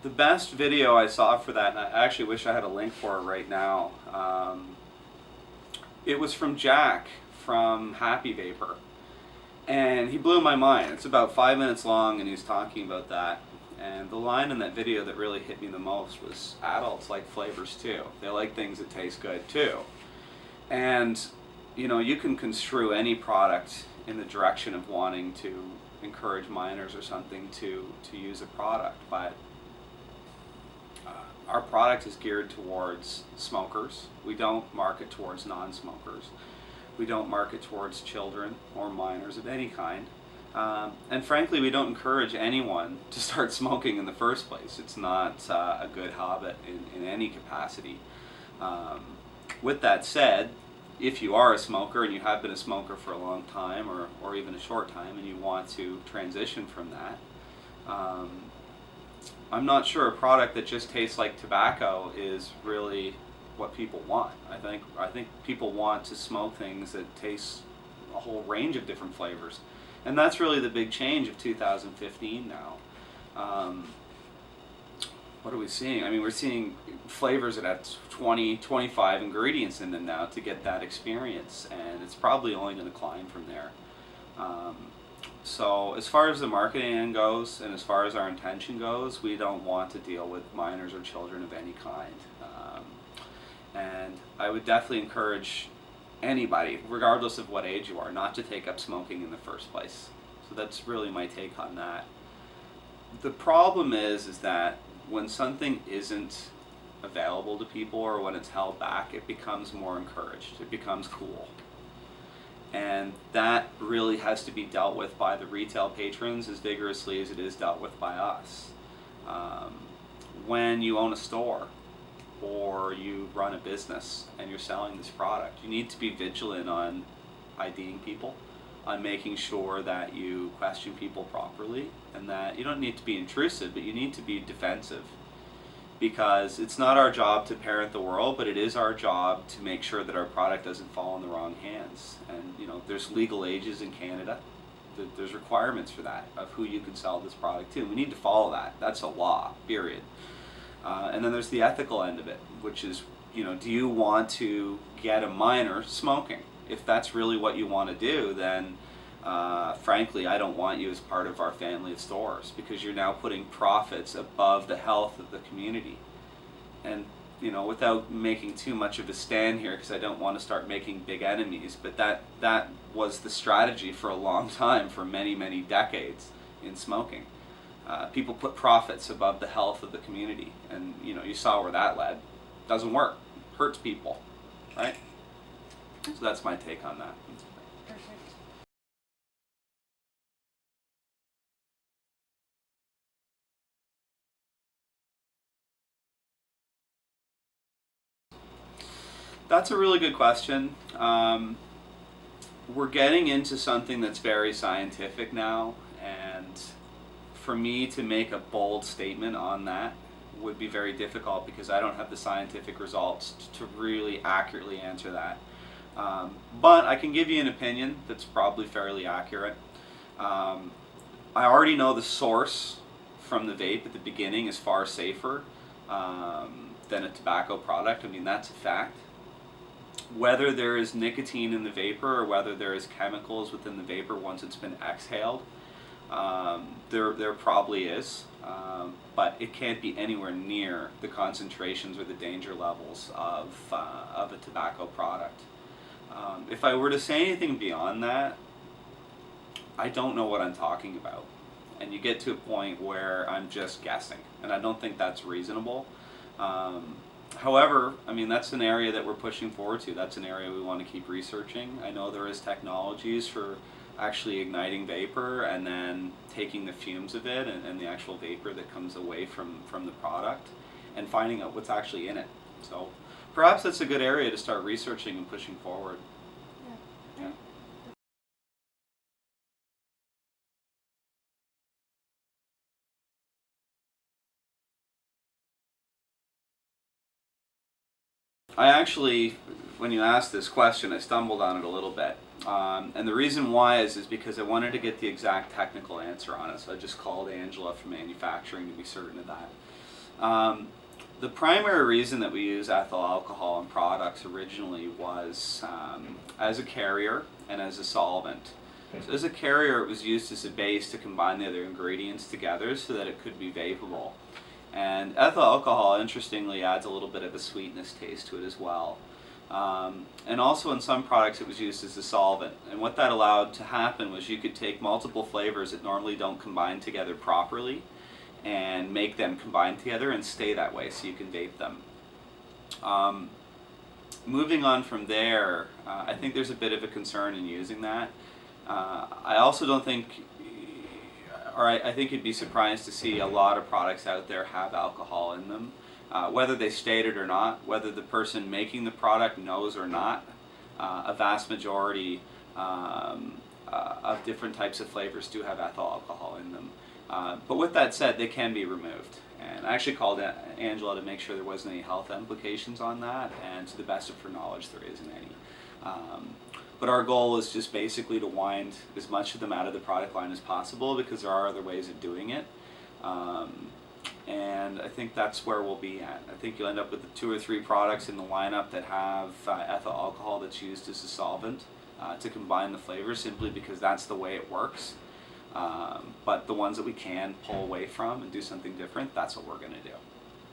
The best video I saw for that, and I actually wish I had a link for it right now, it was from Jack from Happy Vapour. And he blew my mind. It's about 5 minutes long and he's talking about that. And the line in that video that really hit me the most was, adults like flavors too. They like things that taste good too. And you know, you can construe any product in the direction of wanting to encourage minors or something to use a product, but our product is geared towards smokers. We don't market towards non-smokers. We don't market towards children or minors of any kind. And frankly, we don't encourage anyone to start smoking in the first place. It's not a good habit in any capacity. With that said, if you are a smoker and you have been a smoker for a long time or even a short time and you want to transition from that, I'm not sure a product that just tastes like tobacco is really what people want. I think people want to smoke things that taste a whole range of different flavors. And that's really the big change of 2015 now. What are we seeing? I mean, we're seeing flavors that have 20, 25 ingredients in them now to get that experience, and it's probably only going to climb from there. So as far as the marketing end goes, and as far as our intention goes, we don't want to deal with minors or children of any kind. And I would definitely encourage anybody, regardless of what age you are, not to take up smoking in the first place. So that's really my take on that. The problem is that when something isn't available to people or when it's held back, it becomes more encouraged. It becomes cool. And that really has to be dealt with by the retail patrons as vigorously as it is dealt with by us. When you own a store or you run a business and you're selling this product, you need to be vigilant on IDing people, on making sure that you question people properly, and that you don't need to be intrusive, but you need to be defensive. Because it's not our job to parent the world, but it is our job to make sure that our product doesn't fall in the wrong hands. And you know, there's legal ages in Canada. There's requirements for that, of who you can sell this product to. We need to follow that. That's a law, period. And then there's the ethical end of it, which is, you know, do you want to get a minor smoking? If that's really what you want to do, then frankly, I don't want you as part of our family of stores, because you're now putting profits above the health of the community. And you know, without making too much of a stand here, because I don't want to start making big enemies, but that was the strategy for a long time, for many, many decades in smoking. People put profits above the health of the community, and you know, you saw where that led. Doesn't work. Hurts people, right? So that's my take on that. Perfect. That's a really good question. We're getting into something that's very scientific now, and for me to make a bold statement on that would be very difficult because I don't have the scientific results to really accurately answer that. But I can give you an opinion that's probably fairly accurate. I already know the source from the vape at the beginning is far safer than a tobacco product. I mean, that's a fact. Whether there is nicotine in the vapor or whether there is chemicals within the vapor once it's been exhaled, there probably is, but it can't be anywhere near the concentrations or the danger levels of a tobacco product. If I were to say anything beyond that, I don't know what I'm talking about. And you get to a point where I'm just guessing, and I don't think that's reasonable. However, I mean, that's an area that we're pushing forward to. That's an area we want to keep researching. I know there is technologies for actually igniting vapor and then taking the fumes of it and the actual vapor that comes away from the product and finding out what's actually in it. So perhaps that's a good area to start researching and pushing forward. Yeah. I actually, when you asked this question, I stumbled on it a little bit. And the reason why is because I wanted to get the exact technical answer on it, so I just called Angela from manufacturing to be certain of that. The primary reason that we use ethyl alcohol in products originally was as a carrier and as a solvent. So as a carrier, it was used as a base to combine the other ingredients together so that it could be vapable. And ethyl alcohol, interestingly, adds a little bit of a sweetness taste to it as well. And also in some products it was used as a solvent. And what that allowed to happen was you could take multiple flavors that normally don't combine together properly and make them combine together and stay that way so you can vape them. Moving on from there, I think there's a bit of a concern in using that. I also don't think, or I think you'd be surprised to see a lot of products out there have alcohol in them. Whether they state it or not, whether the person making the product knows or not, a vast majority of different types of flavors do have ethyl alcohol in them. But with that said, they can be removed. And I actually called Angela to make sure there wasn't any health implications on that, and to the best of her knowledge, there isn't any. But our goal is just basically to wind as much of them out of the product line as possible, because there are other ways of doing it. And I think that's where we'll be at. I think you'll end up with the 2 or 3 products in the lineup that have ethyl alcohol that's used as a solvent to combine the flavors, simply because that's the way it works. But the ones that we can pull away from and do something different, that's what we're going to do.